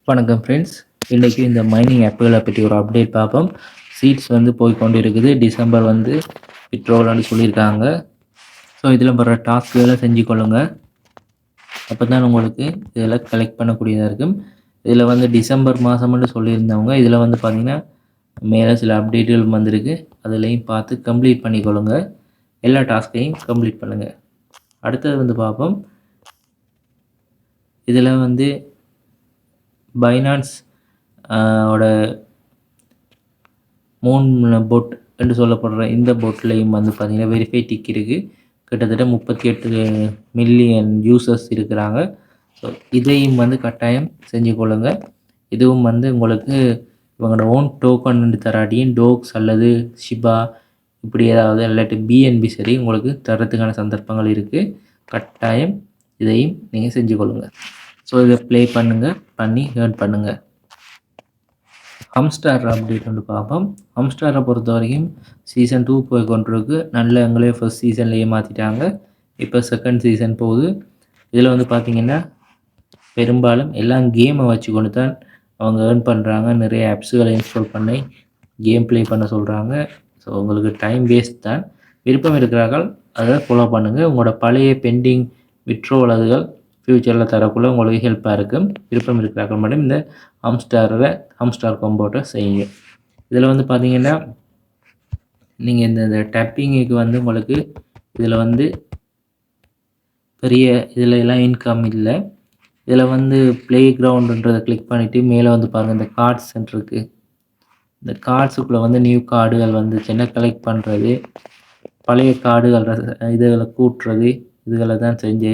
வணக்கம் ஃப்ரெண்ட்ஸ். இன்றைக்கி இந்த மைனிங் ஆப்புகளை பற்றி ஒரு அப்டேட் பார்ப்போம். சீட்ஸ் வந்து போய்கொண்டு இருக்குது. டிசம்பர் வந்து விட்ரோல்னு சொல்லியிருக்காங்க. ஸோ இதில் வர டாஸ்க்குகளை செஞ்சு கொள்ளுங்கள். அப்போ தான் உங்களுக்கு இதில் கலெக்ட் பண்ணக்கூடியதாக இருக்கும். இதில் வந்து டிசம்பர் மாதம்னு சொல்லியிருந்தவங்க இதில் வந்து பார்த்திங்கன்னா மேலே சில அப்டேட்டுகள் வந்திருக்கு. அதுலேயும் பார்த்து கம்ப்ளீட் பண்ணிக்கொள்ளுங்க. எல்லா டாஸ்க்கையும் கம்ப்ளீட் பண்ணுங்கள். அடுத்தது வந்து பார்ப்போம். இதில் வந்து பைனான்ஸ் ஓட மூன் போட் என்று சொல்லப்படுற இந்த போட்லேயும் வந்து பார்த்திங்கன்னா வெரிஃபை டிக் இருக்குது. கிட்டத்தட்ட 38 மில்லியன் யூசர்ஸ் இருக்கிறாங்க. ஸோ இதையும் வந்து கட்டாயம் செஞ்சு கொள்ளுங்கள். இதுவும் வந்து உங்களுக்கு இவங்களோட ஓன் டோக்கன் தராட்டியும் டோக்ஸ் அல்லது ஷிபா இப்படி ஏதாவது இல்லாட்டி பிஎன்பி சரி உங்களுக்கு தரத்துக்கான சந்தர்ப்பங்கள் இருக்குது. கட்டாயம் இதையும் நீங்கள் செஞ்சு கொள்ளுங்கள். ஸோ இதை ப்ளே பண்ணுங்கள், பண்ணி ஏர்ன் பண்ணுங்கள். ஹம்ஸ்டார் அப்டேட் வந்து பார்ப்போம். ஹம்ஸ்டாரை பொறுத்த வரைக்கும் சீசன் 2 போய் கொண்டிருக்கு. நல்ல எங்களே ஃபர்ஸ்ட் சீசன்லேயே மாற்றிட்டாங்க. இப்போ செகண்ட் சீசன் போகுது. இதில் வந்து பார்த்திங்கன்னா பெரும்பாலும் எல்லாம் கேமை வச்சு கொண்டு தான் அவங்க ஏர்ன் பண்ணுறாங்க. நிறைய ஆப்ஸுகளை இன்ஸ்டால் பண்ணி கேம் ப்ளே பண்ண சொல்கிறாங்க. ஸோ உங்களுக்கு டைம் வேஸ்ட் தான். விருப்பம் இருக்கிறார்கள் அதை ஃபாலோ பண்ணுங்கள். உங்களோட பழைய பெண்டிங் விட்ரோல் அதுகள் ஃப்யூச்சரில் தரக்குள்ளே உங்களுக்கு ஹெல்ப்பாக இருக்கும். விருப்பம் இருக்கிறார்கள் மட்டும் இந்த ஹம்ஸ்டார் காம்போட்டை செய்யுங்க. இதில் வந்து பார்த்திங்கன்னா நீங்கள் இந்த டேப்பிங்குக்கு வந்து உங்களுக்கு இதில் வந்து பெரிய இதில் எல்லாம் இன்கம் இல்லை. இதில் வந்து ப்ளே கிரவுண்டுன்றதை கிளிக் பண்ணிவிட்டு மேலே வந்து பாருங்கள் இந்த கார்ட்ஸ் இருக்குது. இந்த கார்ட்ஸுக்குள்ளே வந்து நியூ கார்டுகள் வந்துச்சுன்னா கலெக்ட் பண்ணுறது, பழைய கார்டுகள் இதுகளை கூட்டுறது இதுகளை தான் செஞ்சு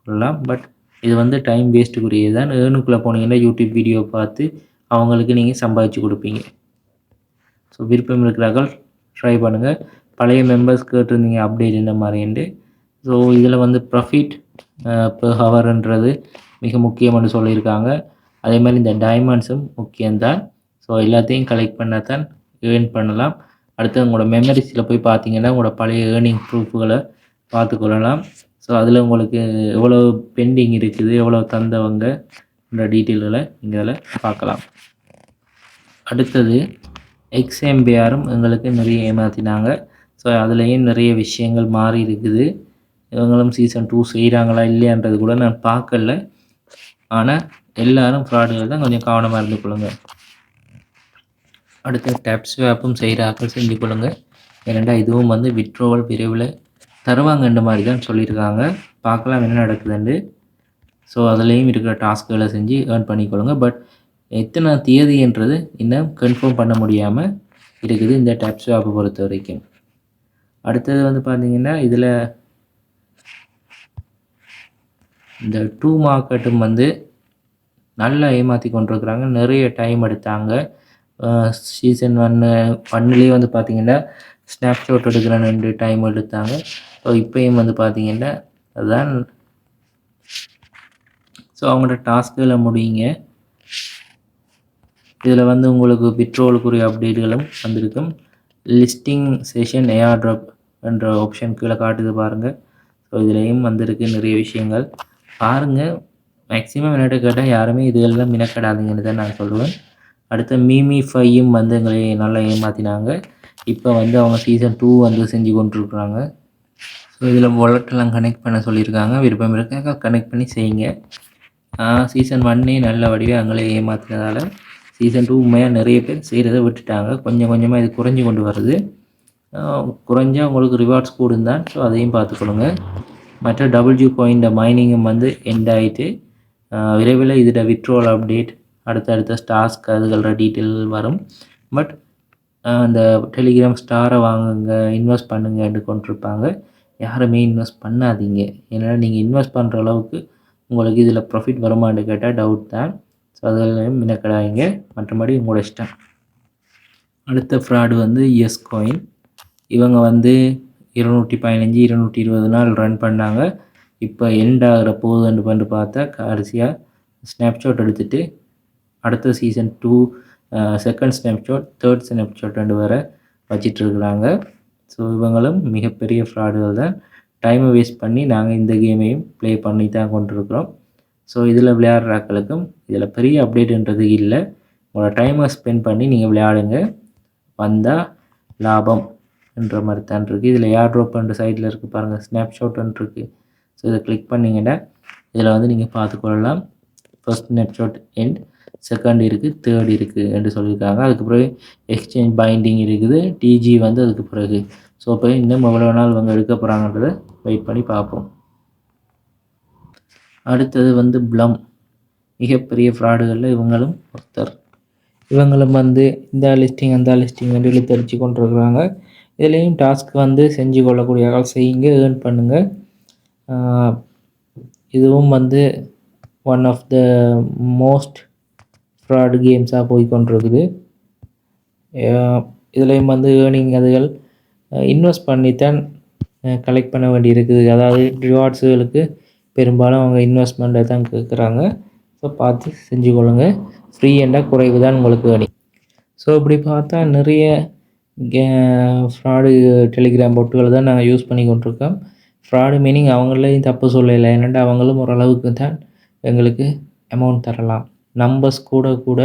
கொள்ளலாம். பட் இது வந்து டைம் வேஸ்ட்டுக்குரியது தான். ஏர்னுக்குள்ளே போனீங்கன்னா யூடியூப் வீடியோ பார்த்து அவங்களுக்கு நீங்கள் சம்பாதிச்சு கொடுப்பீங்க. ஸோ விருப்பம் இருக்கிறார்கள் ட்ரை பண்ணுங்கள். பழைய மெம்பர்ஸ் கேட்டிருந்தீங்க அப்டேட் இந்த மாதிரின்ட்டு. ஸோ இதில் வந்து ப்ராஃபிட் பெர் ஹவர்ன்றது மிக முக்கியம்னு சொல்லியிருக்காங்க. அதே மாதிரி இந்த டைமண்ட்ஸும் முக்கியம்தான். ஸோ எல்லாத்தையும் கலெக்ட் பண்ணால் தான் ஏர்ன் பண்ணலாம். அடுத்து உங்களோட மெமரிஸில் போய் பார்த்தீங்கன்னா உங்களோட பழைய ஏர்னிங் ப்ரூஃப்களை பார்த்துக்கொள்ளலாம். ஸோ அதில் உங்களுக்கு எவ்வளோ பெண்டிங் இருக்குது, எவ்வளோ தந்தவங்க இந்த டீட்டெயில்களை நீங்கள் அதில் பார்க்கலாம். அடுத்தது எக்ஸ்எம்பிஆரும் எங்களுக்கு நிறைய ஏமாற்றினாங்க. ஸோ அதுலேயும் நிறைய விஷயங்கள் மாறி இருக்குது. இவங்களும் சீசன் 2 செய்கிறாங்களா இல்லையான்றது கூட நான் பார்க்கல. ஆனால் எல்லோரும் ஃப்ராடுகள் தான். கொஞ்சம் கவனமாக இருந்து கொள்ளுங்கள். அடுத்த டேப் ஸ்வாப்பும் செய்கிறார்கள், செஞ்சு கொள்ளுங்கள். ஏனெண்டா இதுவும் வந்து விட்ரோவல் விரைவில் தருவாங்கன்ற மாதிரி தான் சொல்லியிருக்காங்க. பார்க்கலாம் என்ன நடக்குதுன்னு. ஸோ அதுலேயும் இருக்கிற டாஸ்க்குகளை செஞ்சு ஏர்ன் பண்ணிக்கொள்ளுங்க. பட் எத்தனை தேதின்றது இன்னும் கன்ஃபார்ம் பண்ண முடியாமல் இருக்குது இந்த டேப் ஸ்வாப்பை பொறுத்த வரைக்கும். அடுத்தது வந்து பார்த்திங்கன்னா இதில் இந்த 2 மார்க்கெட்டும் வந்து நல்லா ஏமாற்றி கொண்டிருக்கிறாங்க. நிறைய டைம் எடுத்தாங்க. சீசன் 1லேயே வந்து பார்த்திங்கன்னா ஸ்னாப்ஷாட் எடுக்கிற 2 டைம் எடுத்தாங்க. ஸோ இப்போயும் வந்து பார்த்திங்கன்னா அதுதான். ஸோ அவங்களோட டாஸ்க்குகளை முடியுங்க. இதில் வந்து உங்களுக்கு விட்ரோலுக்குரிய அப்டேட்டுகளும் வந்திருக்கும். லிஸ்டிங் செஷன் ஏஆர் ட்ராப் என்ற ஆப்ஷன் கீழே காட்டுது பாருங்கள். ஸோ இதுலேயும் வந்திருக்கு நிறைய விஷயங்கள் பாருங்கள். மேக்ஸிமம் என்னட்ட கேட்டால் யாருமே இதுகளெல்லாம் மினக்கடாதீங்கன்னு தான் நான் சொல்லுவேன். அடுத்த மீமி5யும் வந்து எங்களை நல்லா ஏமாற்றினாங்க. இப்போ வந்து அவங்க சீசன் 2 வந்து செஞ்சு கொண்டிருக்குறாங்க. ஸோ இதில் வாலெட்டெல்லாம் கனெக்ட் பண்ண சொல்லியிருக்காங்க. விருப்பம் இருக்க கனெக்ட் பண்ணி செய்யுங்க. சீசன் 1 நல்ல வடிவே அவங்களே ஏமாற்றினதால் சீசன் 2 உண்மையாக நிறைய பேர் செய்கிறத விட்டுட்டாங்க. கொஞ்சம் கொஞ்சமாக இது குறைஞ்சி கொண்டு வருது. குறைஞ்சா உங்களுக்கு ரிவார்ட்ஸ் கூடும் தான். ஸோ அதையும் பார்த்துக்கொள்ளுங்க. மற்ற WG பாயிண்ட் மைனிங்கும் வந்து எண்ட் ஆகிட்டு விரைவில் இதோட விட்ரோல் அப்டேட் அடுத்தடுத்த டாஸ்க் அதுகளோட டீட்டெயில் வரும். பட் அந்த டெலிகிராம் ஸ்டாரை வாங்குங்க, இன்வெஸ்ட் பண்ணுங்கன்னு கொண்டிருப்பாங்க. யாருமே இன்வெஸ்ட் பண்ணாதீங்க. ஏன்னா நீங்கள் இன்வெஸ்ட் பண்ணுற அளவுக்கு உங்களுக்கு இதில் ப்ராஃபிட் வருமானு கேட்டால் டவுட் தான். ஸோ அதெல்லாம் மினக்கடாதீங்க. மற்றபடி உங்களோட இஷ்டம். அடுத்த ஃப்ராடு வந்து எஸ் காயின். இவங்க வந்து 215 220 நாள் ரன் பண்ணாங்க. இப்போ எண்ட் ஆகிற போகுதுன்னு பண்ணி பார்த்தா கடைசியாக ஸ்னாப்ஷாட் எடுத்துகிட்டு அடுத்த season 2 second snapshot third snapshot வேறு வச்சிட்ருக்குறாங்க. ஸோ இவங்களும் மிகப்பெரிய ஃப்ராடுகள் தான். டைமை வேஸ்ட் பண்ணி நாங்கள் இந்த கேமையும் ப்ளே பண்ணி தான் கொண்டிருக்கிறோம். ஸோ இதில் விளையாடுற ஆட்களுக்கும் இதில் பெரிய அப்டேட்டுன்றது இல்லை. உங்களோட டைமை ஸ்பெண்ட் பண்ணி நீங்கள் விளையாடுங்க, வந்தால் லாபம் என்ற மாதிரி தான் இருக்குது. இதில் ஏர் ட்ராப்ன்ற சைடில் இருக்குது பாருங்கள், ஸ்னாப்ஷாட்ன்னு இருக்குது. ஸோ இதை கிளிக் பண்ணிங்கன்னா இதில் வந்து நீங்கள் பார்த்துக்கொள்ளலாம். ஃபர்ஸ்ட் ஸ்னாப்ஷாட் எண்ட், செகண்ட் இருக்குது, தேர்ட் இருக்குது என்று சொல்லியிருக்காங்க. அதுக்கு பிறகு எக்ஸ்சேஞ்ச் பைண்டிங் இருக்குது, டிஜி வந்து அதுக்கு பிறகு. ஸோ இப்போ இன்னும் எவ்வளோ நாள் இவங்க எடுக்க போகிறாங்கன்றதை வெயிட் பண்ணி பார்ப்போம். அடுத்தது வந்து ப்ளம், மிகப்பெரிய ஃப்ராடுகளில் இவங்களும் ஒருத்தர். இவங்களும் வந்து இந்த லிஸ்டிங் அந்த லிஸ்டிங் வந்து இழுத்தடிச்சு கொண்டிருக்கிறாங்க. இதுலேயும் டாஸ்க் வந்து செஞ்சு கொள்ளக்கூடிய செய்யுங்க, ஏர்ன் பண்ணுங்கள். இதுவும் வந்து one of the most fraud கேம்ஸாக போய் கொண்டிருக்குது. இதுலேயும் வந்து ஏர்னிங் அதுகள் இன்வெஸ்ட் பண்ணித்தான் கலெக்ட் பண்ண வேண்டி இருக்குது. அதாவது ரிவார்ட்ஸுகளுக்கு பெரும்பாலும் அவங்க இன்வெஸ்ட்மெண்ட்டை தான் கேட்குறாங்க. ஸோ பார்த்து செஞ்சு கொள்ளுங்கள். ஃப்ரீ என்றால் குறைவு தான் உங்களுக்கு ஏர்னிங். ஸோ இப்படி பார்த்தா நிறைய ஃப்ராடு டெலிகிராம் போட்டுகளை தான் நாங்கள் யூஸ் பண்ணி கொண்டிருக்கோம். ஃப்ராடு மீனிங் அவங்களையும் தப்பு சொல்லலை, ஏன்னாண்டா அவங்களும் ஓரளவுக்கு தான் எங்களுக்கு அமௌண்ட் தரலாம். நம்பர்ஸ் கூட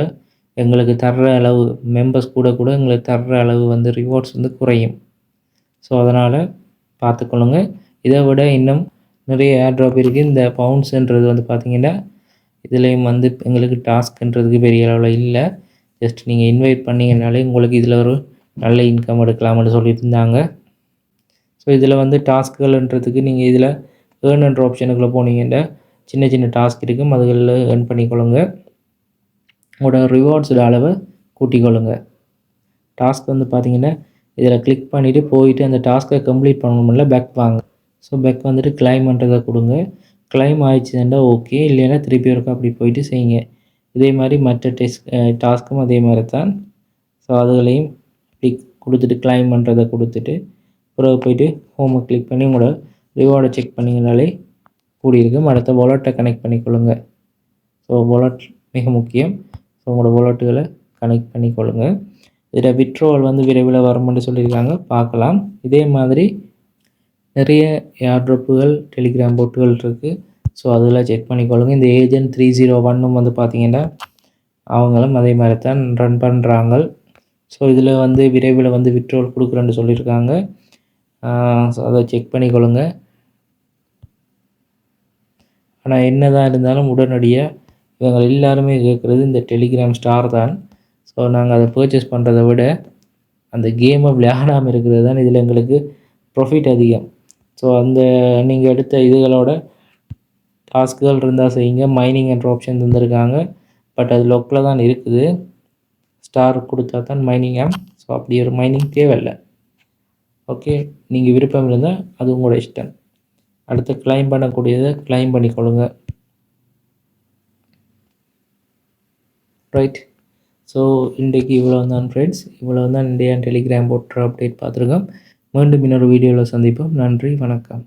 எங்களுக்கு தர்ற அளவு, மெம்பர்ஸ் கூட எங்களுக்கு தர்ற அளவு வந்து ரிவார்ட்ஸ் வந்து குறையும். ஸோ அதனால் பார்த்துக்கொள்ளுங்க. இதை விட இன்னும் நிறைய ஏர் ட்ராப் இருக்குது. இந்த பவுன்ஸுன்றது வந்து பார்த்திங்கன்னா இதுலேயும் வந்து எங்களுக்கு டாஸ்க்குன்றதுக்கு பெரிய அளவில் இல்லை. ஜஸ்ட் நீங்கள் இன்வைட் பண்ணிங்கனாலே உங்களுக்கு இதில் ஒரு நல்ல இன்கம் எடுக்கலாம்னு சொல்லியிருந்தாங்க. ஸோ இதில் வந்து டாஸ்க்குகள்ன்றதுக்கு நீங்கள் இதில் ஏர்ன் என்ற ஆப்ஷனுக்குள்ளே போனீங்கன்னா சின்ன சின்ன டாஸ்க் இருக்கும், அதுகளில் ஏர்ன் பண்ணிக்கொள்ளுங்க. உங்களோட ரிவார்ட்ஸோட அளவை கூட்டிக்கொள்ளுங்க. டாஸ்க் வந்து பார்த்திங்கன்னா இதில் கிளிக் பண்ணிவிட்டு போயிட்டு அந்த டாஸ்க்கை கம்ப்ளீட் பண்ணணும்ல, பேக் வாங்க. ஸோ பேக் வந்துட்டு கிளைம்ன்றதை கொடுங்க. கிளைம் ஆயிடுச்சுன்னா ஓகே, இல்லைன்னா திருப்பி ஒருக்கா அப்படி போயிட்டு செய்யுங்க. இதே மாதிரி மற்ற டாஸ்க்கும் அதே மாதிரி தான். ஸோ அதுகளையும் கிளிக் கொடுத்துட்டு கிளைம் பண்ணுறதை கொடுத்துட்டு பிறகு போய்ட்டு ஹோமை கிளிக் பண்ணி உங்களோட ரிவார்டை செக் பண்ணிங்கனாலே கூடியிருக்கும். அடுத்த வாலெட்டை கனெக்ட் பண்ணிக்கொள்ளுங்க. ஸோ வாலெட் மிக முக்கியம். ஸோ உங்களோட வாலெட்டுகளை கனெக்ட் பண்ணிக்கொள்ளுங்க. இதில் விட்ரோவல் வந்து விரைவில் வரும்னு சொல்லியிருக்காங்க, பார்க்கலாம். இதே மாதிரி நிறைய ஏர்ட்ராப்புகள் டெலிகிராம் போட்டுகள் இருக்குது. ஸோ அதெல்லாம் செக் பண்ணிக்கொள்ளுங்க. இந்த ஏஜென்ட் 301 வந்து பார்த்திங்கன்னா அவங்களும் அதே மாதிரி தான் ரன் பண்ணுறாங்க. ஸோ இதில் வந்து விரைவில் வந்து விட்ரோல் கொடுக்குறேன்னு சொல்லியிருக்காங்க. ஸோ அதை செக் பண்ணிக்கொள்ளுங்க. ஆனால் என்ன தான் இருந்தாலும் உடனடியாக இவங்க எல்லாருமே கேட்குறது இந்த டெலிகிராம் ஸ்டார் தான். ஸோ நாங்கள் அதை பர்ச்சேஸ் பண்ணுறதை விட அந்த கேமை விளையாடாமல் இருக்கிறது தான் இதில் எங்களுக்கு ப்ராஃபிட் அதிகம். ஸோ அந்த நீங்கள் எடுத்த இதுகளோட டாஸ்க்குகள் இருந்தால் செய்யுங்க. மைனிங் என்ற ஆப்ஷன் தந்திருக்காங்க, பட் அது லோக்கலில் தான் இருக்குது. ஸ்டார் கொடுத்தா தான் மைனிங் ஆம். ஸோ அப்படி ஒரு மைனிங் தேவையில்லை. ஓகே, நீங்கள் விருப்பம் இருந்தால் அது உங்களோட இஷ்டம். அடுத்து கிளைம் பண்ணக்கூடியதை கிளைம் பண்ணிக்கொள்ளுங்க. ரைட். ஸோ இன்றைக்கு இவ்வளோ தான் ஃப்ரெண்ட்ஸ், இவ்வளோ தான் இந்தியா டெலிகிராம் போட்டு அப்டேட் பார்த்துருக்கோம். மீண்டும் இன்னொரு வீடியோவில் சந்திப்போம். நன்றி, வணக்கம்.